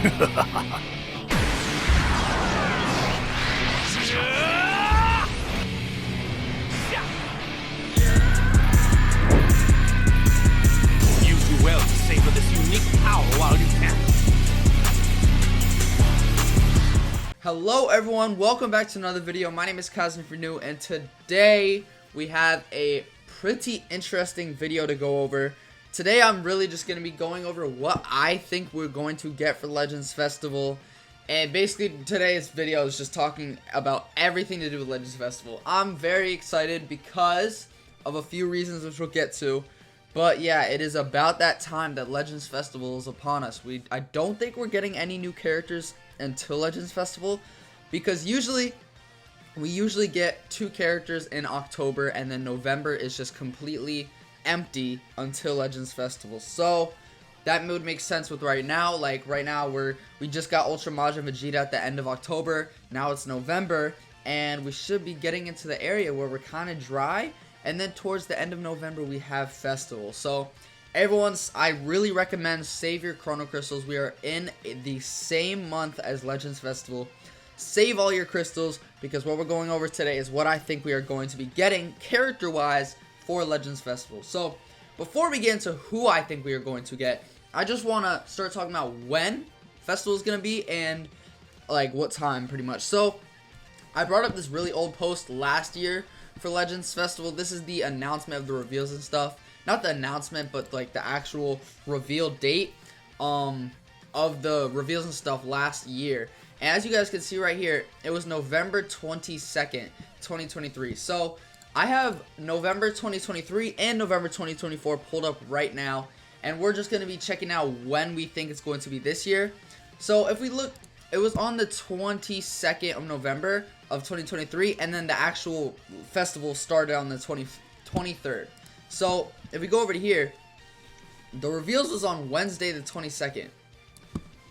You do well to savor this unique power while you can. Hello everyone, welcome back to another video. My name is Kazim for New, and today we have a pretty interesting video to go over. Today I'm really just going to be going over what I think we're going to get for Legends Festival. And basically today's video is just talking about everything to do with Legends Festival. I'm very excited because of a few reasons which we'll get to. But yeah, it is about that time that Legends Festival is upon us. I don't think we're getting any new characters until Legends Festival, because we usually get 2 characters in October, and then November is just completely empty until Legends Festival. So that would make sense with right now. Like right now we just got Ultra Majin Vegeta at the end of October. Now it's November, and we should be getting into the area where we're kind of dry, and then towards the end of November we have Festival. So I really recommend save your Chrono Crystals. We are in the same month as Legends Festival. Save all your crystals, because what we're going over today is what I think we are going to be getting character-wise for Legends Festival. So before we get into who I think we are going to get, I just want to start talking about when Festival is going to be and like what time pretty much. So I brought up this really old post last year for Legends Festival. This is the announcement of the reveals and stuff. Not the announcement, but like the actual reveal date of the reveals and stuff last year. And as you guys can see right here, it was November 22nd, 2023. So I have November 2023 and November 2024 pulled up right now, and we're just going to be checking out when we think it's going to be this year. So if we look, it was on the 22nd of November of 2023, and then the actual festival started on the 23rd. So if we go over to here, the reveals was on Wednesday the 22nd.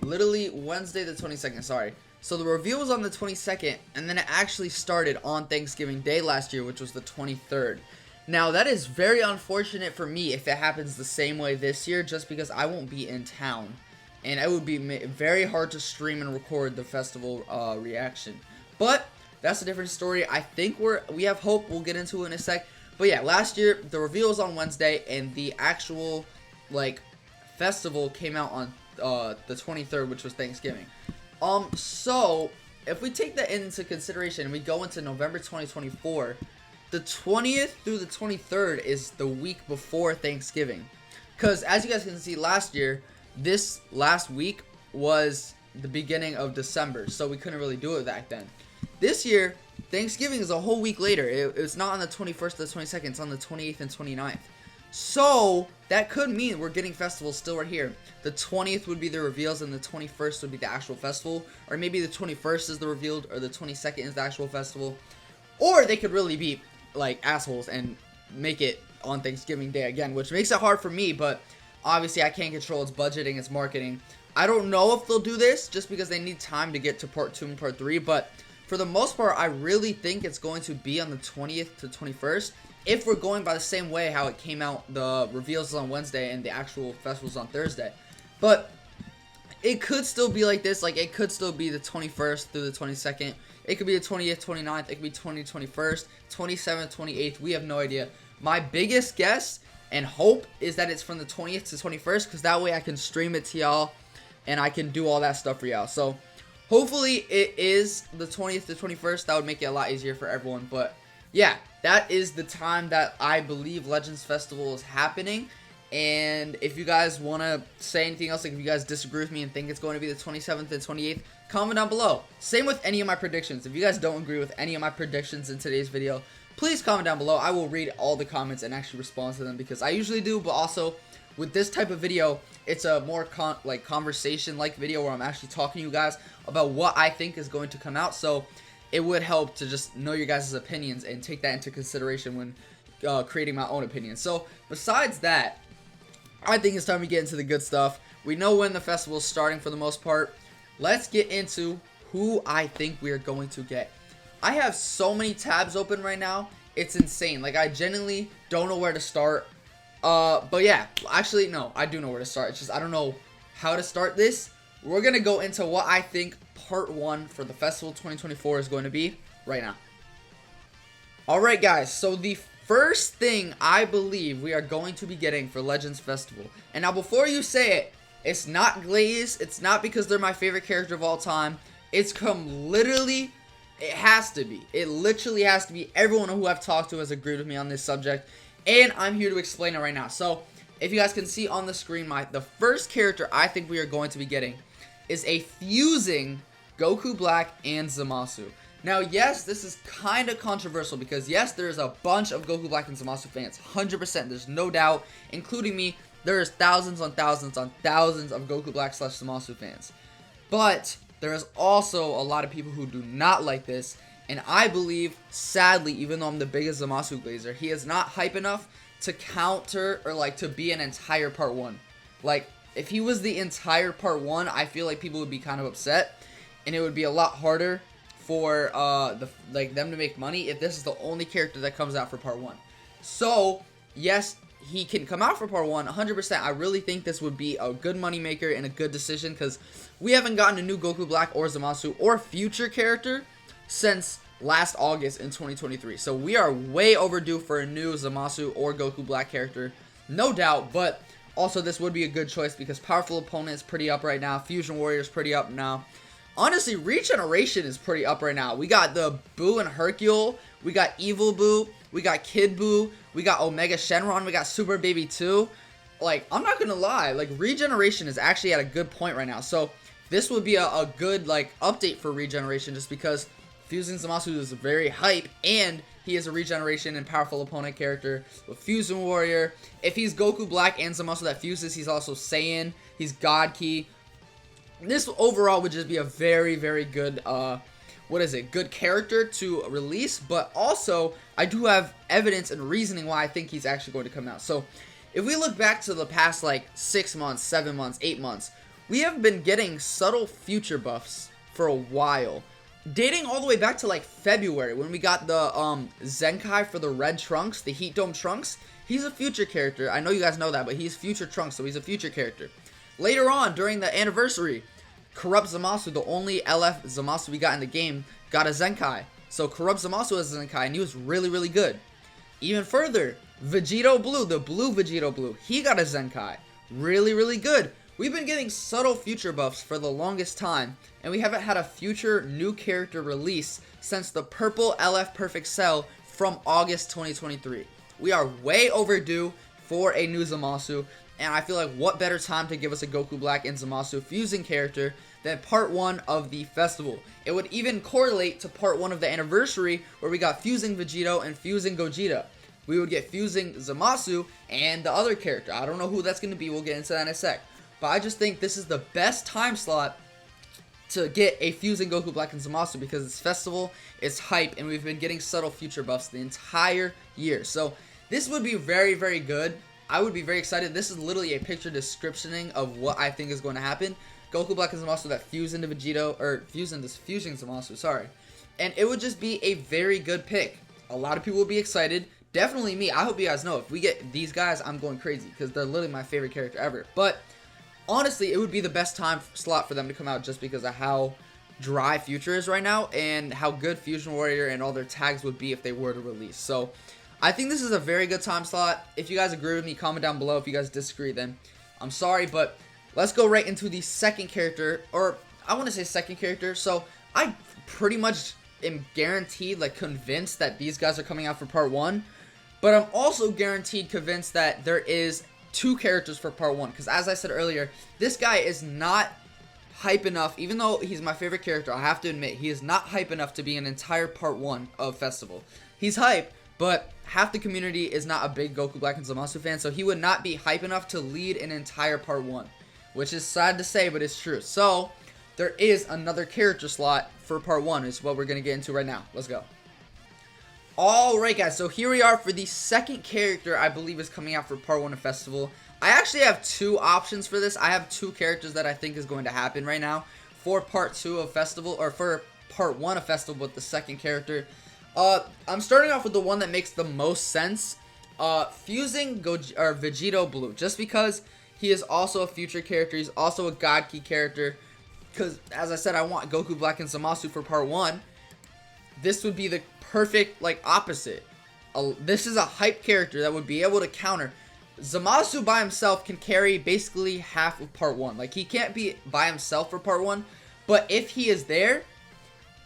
Literally Wednesday the 22nd, sorry. So the reveal was on the 22nd, and then it actually started on Thanksgiving Day last year, which was the 23rd. Now that is very unfortunate for me if it happens the same way this year, just because I won't be in town. And it would be very hard to stream and record the festival reaction. But that's a different story. I think we have hope. We'll get into it in a sec. But yeah, last year the reveal was on Wednesday, and the actual festival came out on the 23rd, which was Thanksgiving. So if we take that into consideration and we go into November 2024, the 20th through the 23rd is the week before Thanksgiving. Because as you guys can see, last year, this last week was the beginning of December, so we couldn't really do it back then. This year, Thanksgiving is a whole week later. It's not on the 21st or the 22nd, it's on the 28th and 29th. So that could mean we're getting festivals still right here. The 20th would be the reveals, and the 21st would be the actual festival. Or maybe the 21st is the revealed, or the 22nd is the actual festival. Or they could really be like assholes and make it on Thanksgiving Day again, which makes it hard for me, but obviously I can't control its budgeting, its marketing. I don't know if they'll do this just because they need time to get to part 2 and part 3, but for the most part, I really think it's going to be on the 20th to 21st. If we're going by the same way how it came out, the reveals is on Wednesday and the actual festival's on Thursday. But it could still be like this. Like, it could still be the 21st through the 22nd. It could be the 20th, 29th. It could be 21st, 27th, 28th. We have no idea. My biggest guess and hope is that it's from the 20th to 21st, because that way I can stream it to y'all and I can do all that stuff for y'all. So hopefully it is the 20th to 21st. That would make it a lot easier for everyone. But yeah, that is the time that I believe Legends Festival is happening. And if you guys want to say anything else, like if you guys disagree with me and think it's going to be the 27th and 28th, comment down below. Same with any of my predictions. If you guys don't agree with any of my predictions in today's video, please comment down below. I will read all the comments and actually respond to them, because I usually do, but also with this type of video, it's a more conversation-like video where I'm actually talking to you guys about what I think is going to come out. So it would help to just know your guys' opinions and take that into consideration when creating my own opinion. So besides that, I think it's time to get into the good stuff. We know when the festival is starting for the most part. Let's get into who I think we are going to get. I have so many tabs open right now. It's insane. Like, I genuinely don't know where to start. But yeah, actually, no, I do know where to start. It's just I don't know how to start this. we're going to go into what I think part 1 for the festival 2024 is going to be right now. Alright guys, so the first thing I believe we are going to be getting for Legends Festival, and now before you say it, it's not Glaze, it's not because they're my favorite character of all time, it's literally, it has to be. It literally has to be. Everyone who I've talked to has agreed with me on this subject, and I'm here to explain it right now. So, if you guys can see on the screen, the first character I think we are going to be getting is a fusing Goku Black and Zamasu. Now, yes, this is kind of controversial because, yes, there's a bunch of Goku Black and Zamasu fans, 100%, there's no doubt, including me. There's thousands on thousands on thousands of Goku Black / Zamasu fans. But there is also a lot of people who do not like this, and I believe, sadly, even though I'm the biggest Zamasu glazer, he is not hype enough to counter or like to be an entire part 1. Like, if he was the entire part 1, I feel like people would be kind of upset, and it would be a lot harder for them to make money if this is the only character that comes out for part 1. So, yes, he can come out for part 1, 100%. I really think this would be a good money maker and a good decision because we haven't gotten a new Goku Black or Zamasu or future character since last August in 2023. So we are way overdue for a new Zamasu or Goku Black character, no doubt, but also this would be a good choice because Powerful Opponent is pretty up right now, Fusion Warrior is pretty up now. Honestly, Regeneration is pretty up right now. We got the Boo and Hercule, we got Evil Boo, we got Kid Boo, we got Omega Shenron, we got Super Baby 2. Like, I'm not gonna lie, like, Regeneration is actually at a good point right now. So, this would be a good, like, update for Regeneration just because Fusing Zamasu is very hype, and he is a Regeneration and Powerful Opponent character with Fusion Warrior. If he's Goku Black and Zamasu that fuses, he's also Saiyan, he's God Key. This overall would just be a very, very good, good character to release, but also, I do have evidence and reasoning why I think he's actually going to come out. So, if we look back to the past, like, 6 months, 7 months, 8 months, we have been getting subtle future buffs for a while. Dating all the way back to, like, February, when we got the, Zenkai for the red Trunks, the Heat Dome Trunks. He's a future character. I know you guys know that, but he's future Trunks, so he's a future character. Later on, during the anniversary, Corrupt Zamasu, the only LF Zamasu we got in the game, got a Zenkai. So Corrupt Zamasu has a Zenkai, and he was really, really good. Even further, Vegito Blue, the blue Vegito Blue, he got a Zenkai. Really, really good. We've been getting subtle future buffs for the longest time, and we haven't had a future new character release since the purple LF Perfect Cell from August 2023. We are way overdue for a new Zamasu, and I feel like what better time to give us a Goku Black and Zamasu fusing character than part 1 of the festival. It would even correlate to part 1 of the anniversary where we got Fusing Vegito and Fusing Gogeta. We would get Fusing Zamasu and the other character. I don't know who that's going to be, we'll get into that in a sec. But I just think this is the best time slot to get a Fusing Goku Black and Zamasu because it's festival, it's hype, and we've been getting subtle future buffs the entire year. So this would be very, very good. I would be very excited. This is literally a picture descriptioning of what I think is going to happen. Goku Black and Zamasu that fuse into Vegito, or fusing Zamasu, sorry. And it would just be a very good pick. A lot of people will be excited. Definitely me. I hope you guys know, if we get these guys, I'm going crazy because they're literally my favorite character ever. But honestly, it would be the best time slot for them to come out just because of how dry Future is right now and how good Fusion Warrior and all their tags would be if they were to release. So I think this is a very good time slot. If you guys agree with me, comment down below. If you guys disagree, then I'm sorry, but let's go right into the second character, or I want to say second character. So I pretty much am guaranteed, like convinced that these guys are coming out for part 1, but I'm also guaranteed convinced that there is 2 characters for part 1, because as I said earlier, this guy is not hype enough. Even though he's my favorite character, I have to admit, he is not hype enough to be an entire part 1 of Festival. He's hype, but half the community is not a big Goku Black and Zamasu fan, so he would not be hype enough to lead an entire part 1, which is sad to say, but it's true. So there is another character slot for part 1, is what we're going to get into right now. Let's go. Alright guys, so here we are for the second character I believe is coming out for part 1 of Festival. I actually have 2 options for this. I have 2 characters that I think is going to happen right now for part 2 of Festival, or for part 1 of Festival with the second character. I'm starting off with the one that makes the most sense. Fusing Vegito Blue, just because he is also a future character. He's also a God Key character. because as I said, I want Goku Black and Zamasu for part 1. This would be the perfect, like, opposite. This is a hype character that would be able to counter. Zamasu by himself can carry basically half of part 1. Like, he can't be by himself for part 1, but if he is there,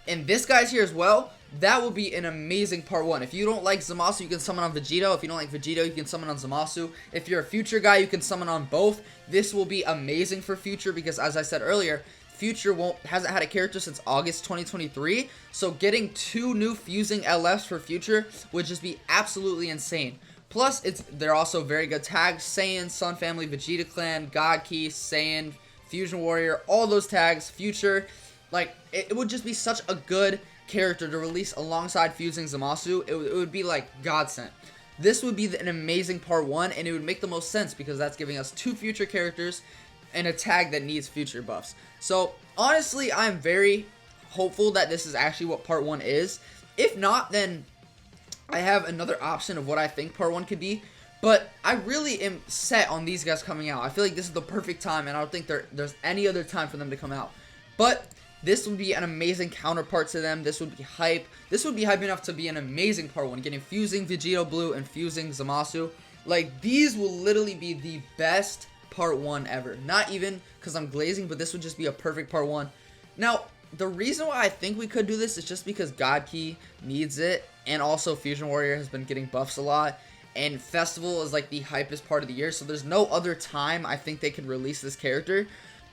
and this guy's here as well, that will be an amazing part 1. If you don't like Zamasu, you can summon on Vegito. If you don't like Vegito, you can summon on Zamasu. If you're a Future guy, you can summon on both. This will be amazing for Future because, as I said earlier, Future hasn't had a character since August 2023. So getting 2 new fusing LFs for Future would just be absolutely insane. Plus, they're also very good tags. Saiyan, Sun Family, Vegeta Clan, God Key, Saiyan, Fusion Warrior, all those tags, Future. Like, it would just be such a good character to release alongside fusing Zamasu. It would be like godsend. This would be an amazing part 1, and it would make the most sense because that's giving us 2 Future characters and a tag that needs Future buffs. So honestly, I'm very hopeful that this is actually what part 1 is. If not, then I have another option of what I think part 1 could be. But I really am set on these guys coming out. I feel like this is the perfect time, and I don't think there's any other time for them to come out. But this would be an amazing counterpart to them. This would be hype. This would be hype enough to be an amazing part 1. Getting fusing Vegito Blue and fusing Zamasu. Like, these will literally be the best part 1 ever. Not even because I'm glazing, but this would just be a perfect part 1. Now, the reason why I think we could do this is just because God Key needs it. And also Fusion Warrior has been getting buffs a lot. And Festival is like the hypest part of the year. So there's no other time I think they could release this character.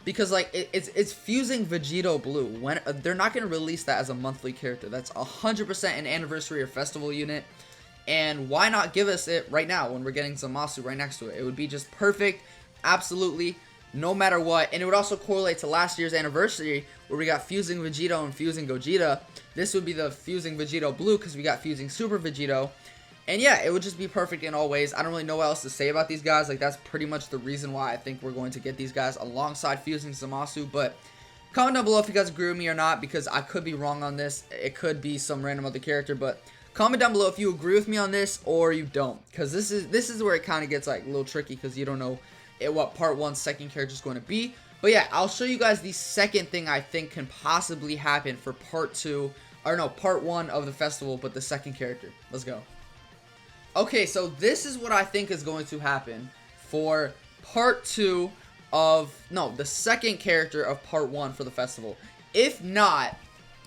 Because, like, it's fusing Vegito Blue. When they're not going to release that as a monthly character. That's 100% an anniversary or festival unit. And why not give us it right now when we're getting Zamasu right next to it? It would be just perfect, absolutely, no matter what. And it would also correlate to last year's anniversary where we got fusing Vegito and fusing Gogeta. This would be the fusing Vegito Blue because we got fusing Super Vegito. And yeah, it would just be perfect in all ways. I don't really know what else to say about these guys. Like, that's pretty much the reason why I think we're going to get these guys alongside fusing Zamasu. But comment down below if you guys agree with me or not, because I could be wrong on this. It could be some random other character, but comment down below if you agree with me on this or you don't. Because this is where it kind of gets like a little tricky because you don't know what part 1's second character is going to be. But yeah, I'll show you guys the second thing I think can possibly happen for part 1 of the festival, but the second character. Let's go. Okay, so this is what I think is going to happen for part 2 of, the second character of part 1 for the festival. If not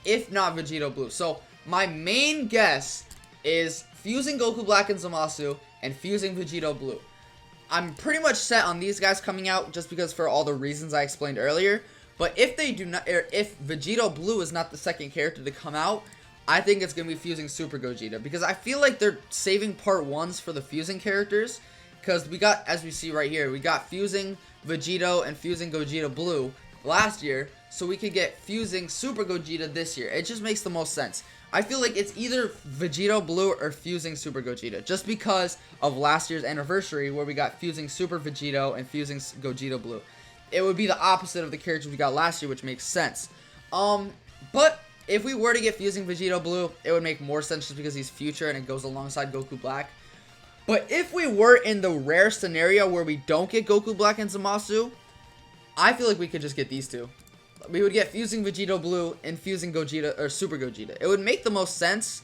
Vegito Blue. So my main guess is fusing Goku Black and Zamasu and fusing Vegito Blue. I'm pretty much set on these guys coming out just because for all the reasons I explained earlier. But if they do not, or if Vegito Blue is not the second character to come out, I think it's going to be fusing Super Gogeta. Because I feel like they're saving part 1s for the fusing characters. Because we got, as we see right here, we got fusing Vegito and fusing Gogeta Blue last year. So we could get fusing Super Gogeta this year. It just makes the most sense. I feel like it's either Vegito Blue or fusing Super Gogeta. Just because of last year's anniversary where we got fusing Super Vegito and fusing Gogeta Blue. It would be the opposite of the characters we got last year, which makes sense. But if we were to get fusing Vegito Blue, it would make more sense just because he's Future and it goes alongside Goku Black. But if we were in the rare scenario where we don't get Goku Black and Zamasu, I feel like we could just get these two. We would get fusing Vegito Blue and fusing Gogeta, or Super Gogeta. It would make the most sense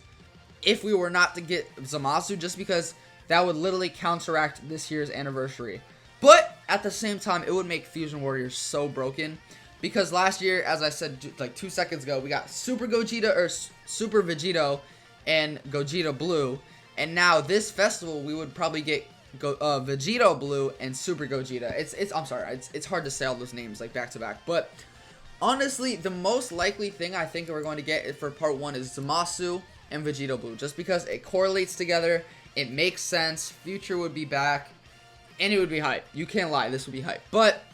if we were not to get Zamasu, just because that would literally counteract this year's anniversary. But at the same time, it would make Fusion Warriors so broken. Because last year, as I said like 2 seconds ago, we got Super Gogeta or Super Vegito and Gogeta Blue. And now this festival, we would probably get Vegito Blue and Super Gogeta. I'm sorry, it's hard to say all those names like back to back. But honestly, the most likely thing I think we're going to get for part 1 is Zamasu and Vegito Blue. Just because it correlates together, it makes sense, Future would be back, and it would be hype. You can't lie, this would be hype. But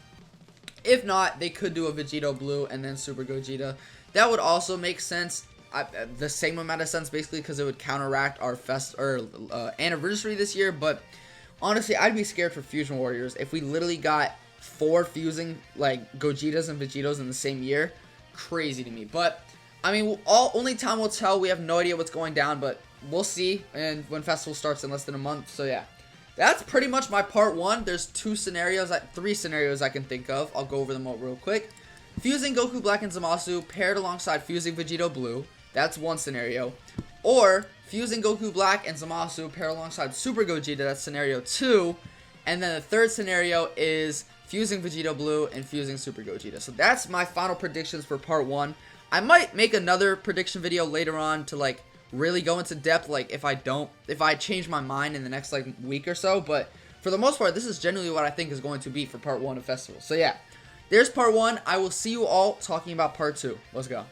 if not, they could do a Vegito Blue and then Super Gogeta. That would also make sense. The same amount of sense basically because it would counteract our anniversary this year. But honestly, I'd be scared for Fusion Warriors if we literally got 4 fusing like Gogetas and Vegetos in the same year. Crazy to me. But I mean, only time will tell. We have no idea what's going down, but we'll see. And when festival starts in less than a month, so yeah. That's pretty much my part 1. There's 3 scenarios I can think of. I'll go over them all real quick. fusing Goku Black and Zamasu paired alongside fusing Vegito Blue. That's one scenario. Or fusing Goku Black and Zamasu paired alongside Super Gogeta. That's scenario 2. And then the third scenario is fusing Vegito Blue and fusing Super Gogeta. So that's my final predictions for part 1. I might make another prediction video later on to like really go into depth, like if I change my mind in the next like week or so. But for the most part, this is generally what I think is going to be for part 1 of Festival. So yeah, there's part 1. I will see you all talking about part 2. Let's go.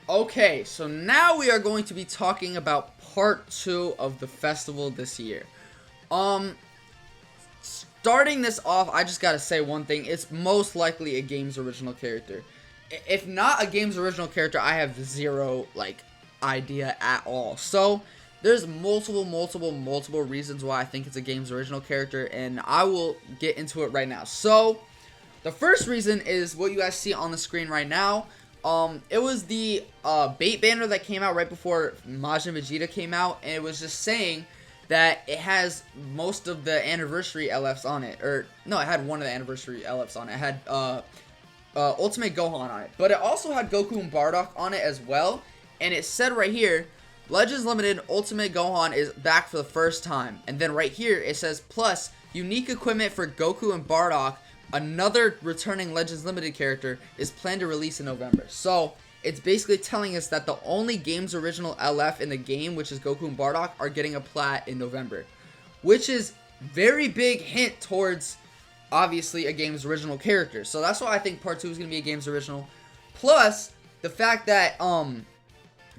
Okay, so now we are going to be talking about part 2 of the festival this year. Starting this off, I just gotta say one thing. It's most likely a game's original character. If not a game's original character, I have zero, like, idea at all. So, there's multiple reasons why I think it's a game's original character, and I will get into it right now. So, the first reason is what you guys see on the screen right now. It was the bait banner that came out right before Majin Vegeta came out, and it was just saying that it has most of the anniversary LFs on it. Or, no, it had one of the anniversary LFs on it. It had Ultimate Gohan on it. But it also had Goku and Bardock on it as well. And it said right here, Legends Limited Ultimate Gohan is back for the first time. And then right here, it says, plus, unique equipment for Goku and Bardock. Another returning Legends Limited character is planned to release in November. So, it's basically telling us that the only game's original LF in the game, which is Goku and Bardock, are getting a plat in November. Which is very big hint towards, obviously, a game's original character. So that's why I think part 2 is going to be a game's original. Plus, the fact that,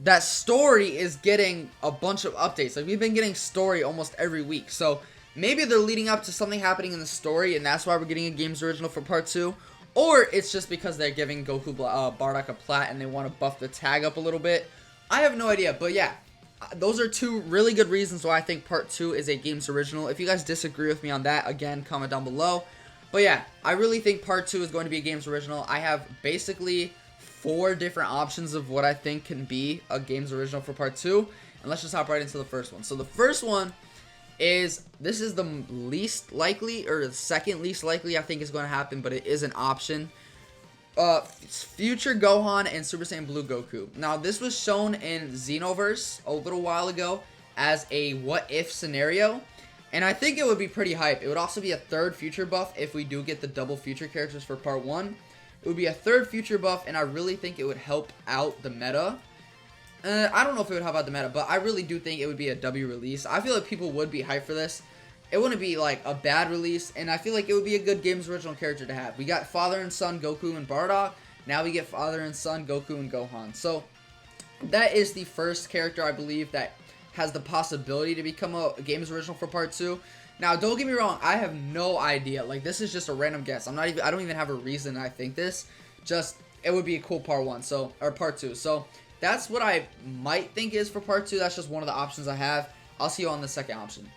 that story is getting a bunch of updates. Like, we've been getting story almost every week. So, maybe they're leading up to something happening in the story, and that's why we're getting a game's original for part 2. Or it's just because they're giving Goku Bardock a plat and they want to buff the tag up a little bit. I have no idea, but yeah, those are 2 really good reasons why I think part 2 is a game's original. If you guys disagree with me on that, again, comment down below. But yeah, I really think part 2 is going to be a game's original. I have basically 4 different options of what I think can be a game's original for part 2. And let's just hop right into the first one. So the first one is, this is the least likely, or the second least likely I think is going to happen, but it is an option. Future Gohan and Super Saiyan Blue Goku. Now, this was shown in Xenoverse a little while ago as a what-if scenario, and I think it would be pretty hype. It would also be a third future buff if we do get the double future characters for part 1. It would be a third future buff, and I really think it would help out the meta. I don't know if it would help out the meta, but I really do think it would be a W release. I feel like people would be hyped for this. It wouldn't be like a bad release, and I feel like it would be a good game's original character to have. We got father and son Goku and Bardock. Now we get father and son Goku and Gohan. So that is the first character I believe that has the possibility to become a game's original for part 2. Now, don't get me wrong, I have no idea. Like, this is just a random guess. I don't even have a reason I think this. Just, it would be a cool part 1, or part 2. So that's what I might think is for part 2. That's just one of the options I have. I'll see you on the second option.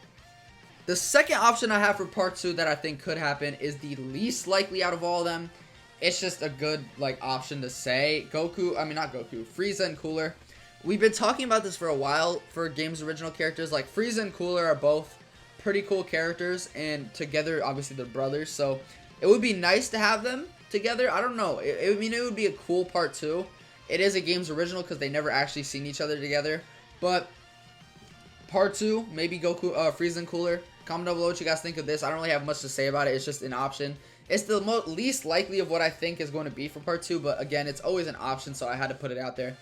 The second option I have for part 2 that I think could happen is the least likely out of all of them. It's just a good, like, option to say. Frieza and Cooler. We've been talking about this for a while for game's original characters. Like, Frieza and Cooler are both pretty cool characters, and together, obviously, they're brothers. So, it would be nice to have them together. I don't know. It would be a cool part 2. It is a game's original because they never actually seen each other together. But part 2, maybe Goku, Frieza and Cooler. Comment down below what you guys think of this. I don't really have much to say about it. It's just an option. It's the least likely of what I think is going to be for part 2. But again, it's always an option, so I had to put it out there.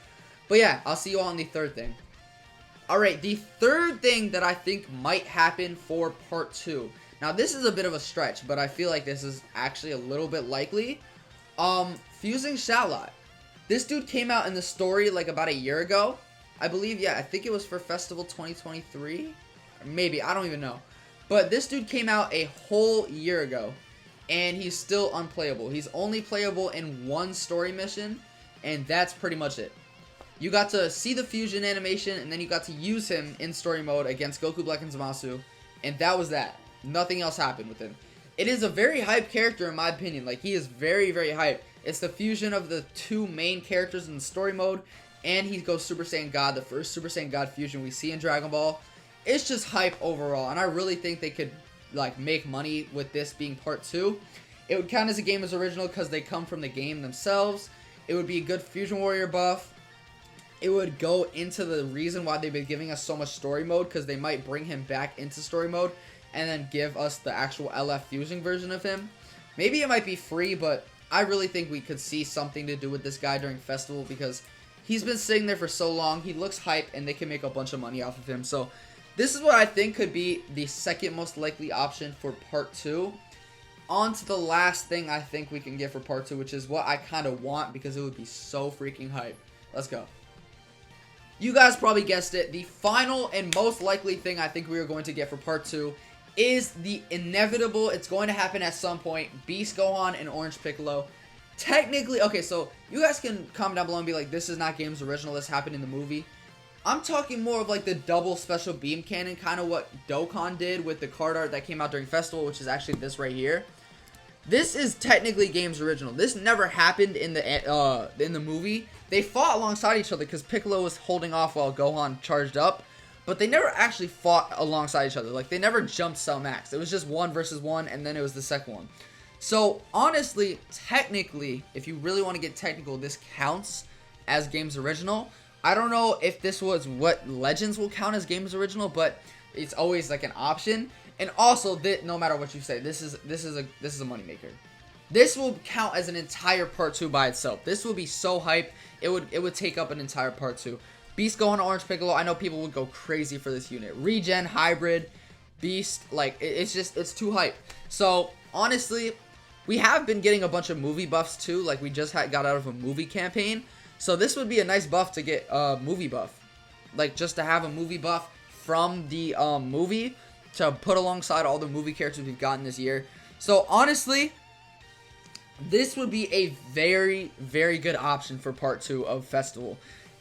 But yeah, I'll see you all on the third thing. Alright, the third thing that I think might happen for part 2. Now, this is a bit of a stretch, but I feel like this is actually a little bit likely. Fusing Shallot. This dude came out in the story like about a year ago. I believe, yeah, I think it was for Festival 2023. Or maybe, I don't even know. But this dude came out a whole year ago, and he's still unplayable. He's only playable in one story mission, and that's pretty much it. You got to see the fusion animation, and then you got to use him in story mode against Goku Black and Zamasu, and that was that. Nothing else happened with him. It is a very hype character in my opinion. Like, he is very, very hype. It's the fusion of the 2 main characters in the story mode, and he goes Super Saiyan God, the first Super Saiyan God fusion we see in Dragon Ball. It's just hype overall, and I really think they could, like, make money with this being part 2. It would count as a game as original because they come from the game themselves. It would be a good Fusion Warrior buff. It would go into the reason why they've been giving us so much story mode, because they might bring him back into story mode and then give us the actual LF Fusing version of him. Maybe it might be free, but I really think we could see something to do with this guy during Festival, because he's been sitting there for so long. He looks hype, and they can make a bunch of money off of him. So this is what I think could be the second most likely option for Part 2. On to the last thing I think we can get for Part 2, which is what I kind of want, because it would be so freaking hype. Let's go. You guys probably guessed it. The final and most likely thing I think we are going to get for Part 2 is the inevitable, it's going to happen at some point, Beast Gohan and Orange Piccolo. Technically, okay, so you guys can comment down below and be like, this is not game's original, this happened in the movie. I'm talking more of like the double special beam cannon, kind of what Dokkan did with the card art that came out during Festival, which is actually this right here. This is technically game's original. This never happened in the movie. They fought alongside each other because Piccolo was holding off while Gohan charged up, but they never actually fought alongside each other. Like, they never jumped Cell Max. It was just 1 versus 1, and then it was the second one. So honestly, technically, if you really want to get technical, this counts as game's original. I don't know if this was what Legends will count as game's original, but it's always like an option. And also, no matter what you say, this is a moneymaker. This will count as an entire Part 2 by itself. This will be so hype. It would take up an entire Part 2. Beast Gohan Orange Piccolo, I know people would go crazy for this unit. Regen, Hybrid, Beast, like, it's too hype. So, honestly, we have been getting a bunch of movie buffs too. Like, we just got out of a movie campaign. So, this would be a nice buff to get a movie buff. Like, just to have a movie buff from the movie to put alongside all the movie characters we've gotten this year. So, honestly, this would be a very, very good option for Part 2 of Festival.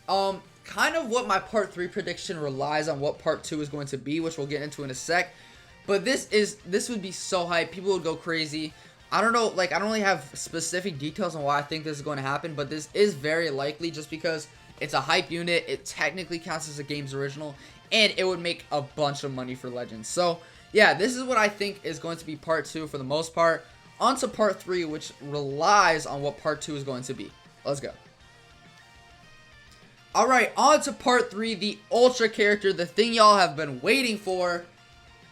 Kind of what my Part 3 prediction relies on what Part 2 is going to be, which we'll get into in a sec. But this would be so hype. People would go crazy. I don't know, like, I don't really have specific details on why I think this is going to happen, but this is very likely just because it's a hype unit. It technically counts as a game's original, and it would make a bunch of money for Legends. So, yeah, this is what I think is going to be Part 2 for the most part. On to Part 3, which relies on what Part 2 is going to be. Let's go. Alright, on to Part 3, the Ultra character, the thing y'all have been waiting for.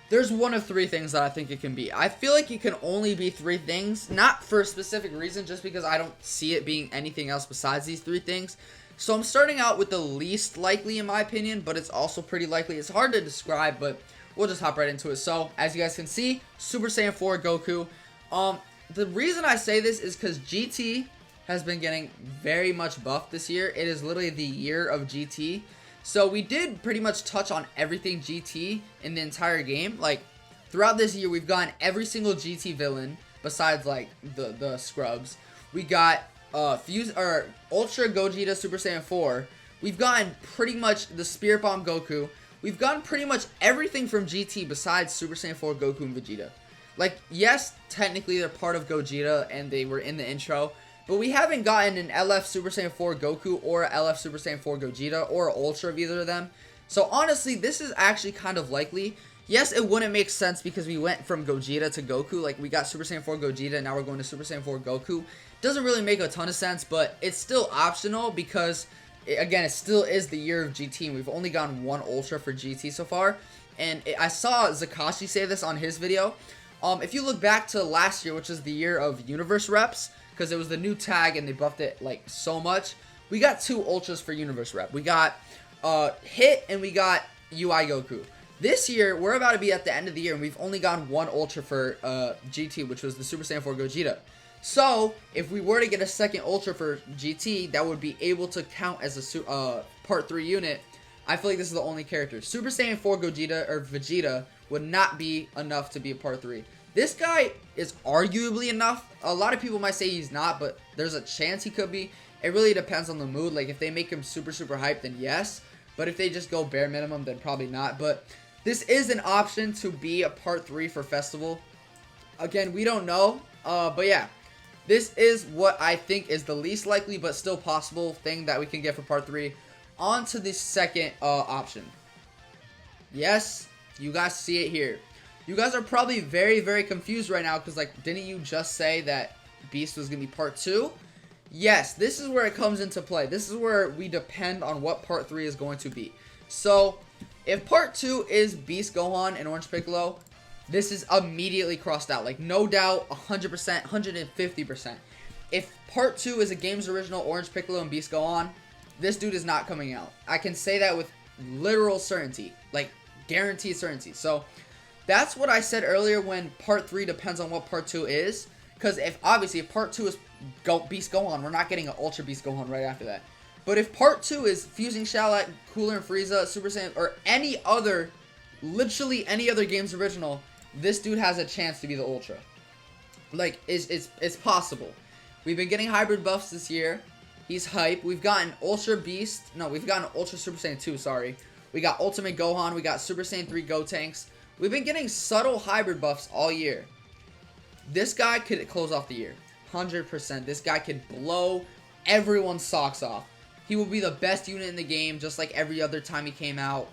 There's one of 3 things that I think it can be. I feel like it can only be 3 things, not for a specific reason, just because I don't see it being anything else besides these 3 things. So I'm starting out with the least likely in my opinion, but it's also pretty likely. It's hard to describe, but we'll just hop right into it. So, as you guys can see, Super Saiyan 4 Goku. The reason I say this is because GT has been getting very much buffed this year. It is literally the year of GT. So we did pretty much touch on everything GT in the entire game. Like, throughout this year, we've gotten every single GT villain besides, like, the scrubs. We got Ultra Gogeta Super Saiyan 4. We've gotten pretty much the Spirit Bomb Goku. We've gotten pretty much everything from GT besides Super Saiyan 4 Goku and Vegeta. Like, yes, technically they're part of Gogeta and they were in the intro, but we haven't gotten an LF Super Saiyan 4 Goku or LF Super Saiyan 4 Gogeta or Ultra of either of them. So honestly, this is actually kind of likely. Yes, it wouldn't make sense because we went from Gogeta to Goku. Like, we got Super Saiyan 4 Gogeta and now we're going to Super Saiyan 4 Goku. Doesn't really make a ton of sense, but it's still optional because, again, it still is the year of GT and we've only gotten 1 Ultra for GT so far. And I saw Zakashi say this on his video. If you look back to last year, which is the year of Universe Reps, because it was the new tag and they buffed it like so much, we got 2 Ultras for Universe Rep. We got Hit and we got UI Goku. This year, we're about to be at the end of the year and we've only gotten 1 Ultra for GT, which was the Super Saiyan 4 Gogeta. So, if we were to get a second Ultra for GT, that would be able to count as a Part 3 unit. I feel like this is the only character. Super Saiyan 4 Gogeta or Vegeta would not be enough to be a Part 3. This guy is arguably enough. A lot of people might say he's not, but there's a chance he could be. It really depends on the mood. Like, if they make him super, super hyped, then yes. But if they just go bare minimum, then probably not. But this is an option to be a Part 3 for Festival. Again, we don't know. But yeah, this is what I think is the least likely but still possible thing that we can get for Part 3. On to the second option. Yes, you guys see it here. You guys are probably very, very confused right now because, like, didn't you just say that Beast was going to be part 2? Yes, this is where it comes into play. This is where we depend on what part 3 is going to be. So, if part 2 is Beast Gohan and Orange Piccolo, this is immediately crossed out. Like, no doubt, 100%, 150%. If part 2 is a game's original Orange Piccolo and Beast Gohan, this dude is not coming out. I can say that with literal certainty. Like, guaranteed certainty. So, that's what I said earlier when part 3 depends on what part 2 is. Because obviously if part 2 is Beast Gohan, we're not getting an Ultra Beast Gohan right after that. But if part 2 is fusing Shallot, Cooler and Frieza, Super Saiyan, or any other, literally any other game's original, this dude has a chance to be the Ultra. Like, it's possible. We've been getting hybrid buffs this year. He's hype. We've gotten Ultra Beast. No, we've gotten Ultra Super Saiyan 2, sorry. We got Ultimate Gohan. We got Super Saiyan 3 Gotenks. We've been getting subtle hybrid buffs all year. This guy could close off the year. 100%. This guy could blow everyone's socks off. He will be the best unit in the game, just like every other time he came out.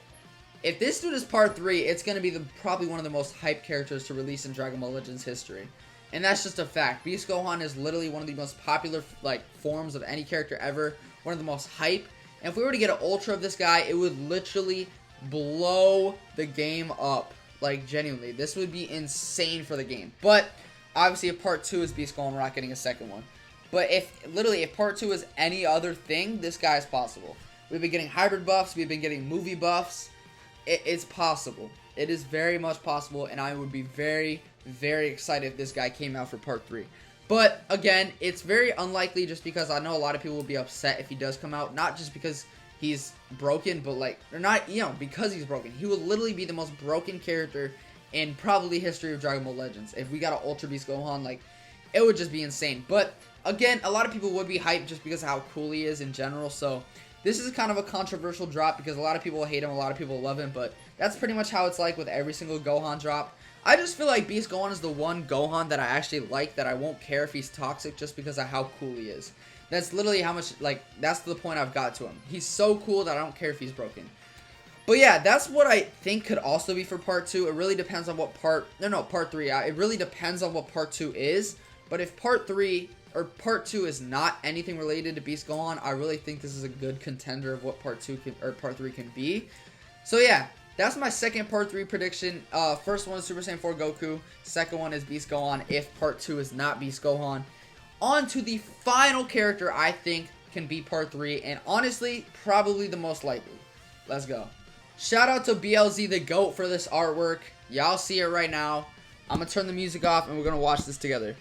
If this dude is part 3, it's going to be probably one of the most hyped characters to release in Dragon Ball Legends history. And that's just a fact. Beast Gohan is literally one of the most popular forms of any character ever. One of the most hype. And if we were to get an Ultra of this guy, it would literally blow the game up. Like, genuinely. This would be insane for the game. But obviously, if part 2 is Beast Gohan, we're not getting a second one. But if part 2 is any other thing, this guy is possible. We've been getting hybrid buffs. We've been getting movie buffs. It's possible. It is very much possible. And I would be very, very excited if this guy came out for part 3. But, again, it's very unlikely just because I know a lot of people will be upset if he does come out. Not just because he's broken, but, like, or not, because he's broken. He will literally be the most broken character in probably history of Dragon Ball Legends. If we got an Ultra Beast Gohan, like, it would just be insane. But, again, a lot of people would be hyped just because of how cool he is in general. So, this is kind of a controversial drop because a lot of people hate him, a lot of people love him. But that's pretty much how it's like with every single Gohan drop. I just feel like Beast Gohan is the one Gohan that I actually like, that I won't care if he's toxic just because of how cool he is. That's literally how much, like, that's the point I've got to him. He's so cool that I don't care if he's broken. But yeah, that's what I think could also be for part 2. It really depends on what part 3. It really depends on what part 2 is. But if part 3 or part 2 is not anything related to Beast Gohan, I really think this is a good contender of what part 2 or part 3 can be. So yeah, that's my second part 3 prediction. First one is Super Saiyan 4 Goku. Second one is Beast Gohan if part 2 is not Beast Gohan. On to the final character I think can be part 3, and honestly, probably the most likely. Let's go. Shout out to BLZ the GOAT for this artwork. Y'all see it right now. I'm going to turn the music off and we're going to watch this together.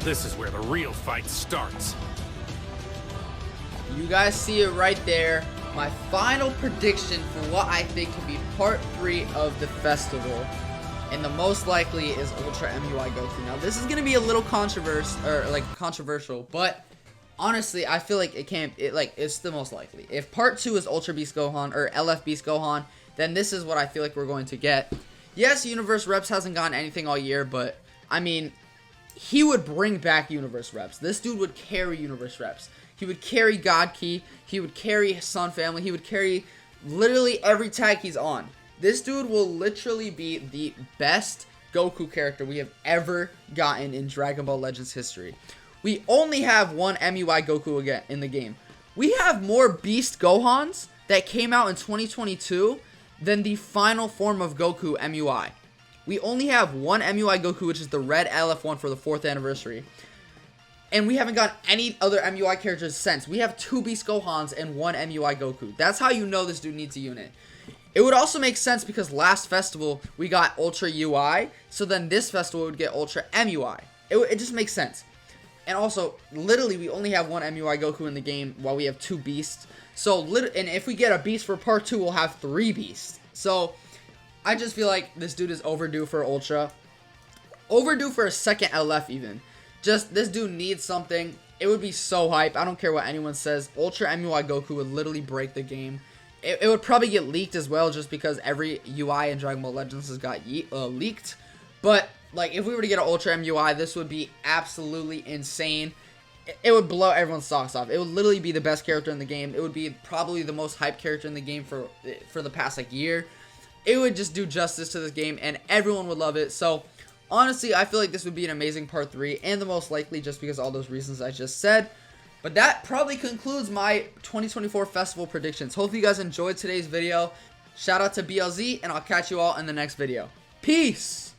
This is where the real fight starts. You guys see it right there. My final prediction for what I think can be part 3 of the festival. And the most likely is Ultra MUI Goku. Now, this is going to be a little controversial, but honestly, I feel like it's the most likely. If part 2 is Ultra Beast Gohan or LF Beast Gohan, then this is what I feel like we're going to get. Yes, Universe Reps hasn't gotten anything all year, but I mean, he would bring back Universe Reps. This dude would carry Universe Reps. He would carry God Key. He would carry Sun Family. He would carry literally every tag he's on. This dude will literally be the best Goku character we have ever gotten in Dragon Ball Legends history. We only have one MUI Goku again in the game. We have more Beast Gohans that came out in 2022 than the final form of Goku MUI. We only have one MUI Goku, which is the red LF1 for the 4th anniversary. And we haven't got any other MUI characters since. We have 2 Beast Gohans and 1 MUI Goku. That's how you know this dude needs a unit. It would also make sense because last festival we got Ultra UI. So then this festival would get Ultra MUI. It just makes sense. And also, literally, we only have 1 MUI Goku in the game while we have 2 Beasts. And if we get a Beast for part 2, we'll have 3 Beasts. So I just feel like this dude is overdue for Ultra. Overdue for a second LF even. Just, this dude needs something. it would be so hype. I don't care what anyone says. Ultra MUI Goku would literally break the game. It would probably get leaked as well, just because every UI in Dragon Ball Legends has got leaked. But like, if we were to get an Ultra MUI, this would be absolutely insane. It would blow everyone's socks off. It would literally be the best character in the game. It would be probably the most hyped character in the game for the past like year. It would just do justice to this game, and everyone would love it. So honestly, I feel like this would be an amazing part 3, and the most likely, just because of all those reasons I just said. But that probably concludes my 2024 festival predictions. Hopefully you guys enjoyed today's video. Shout out to BLZ, and I'll catch you all in the next video. Peace!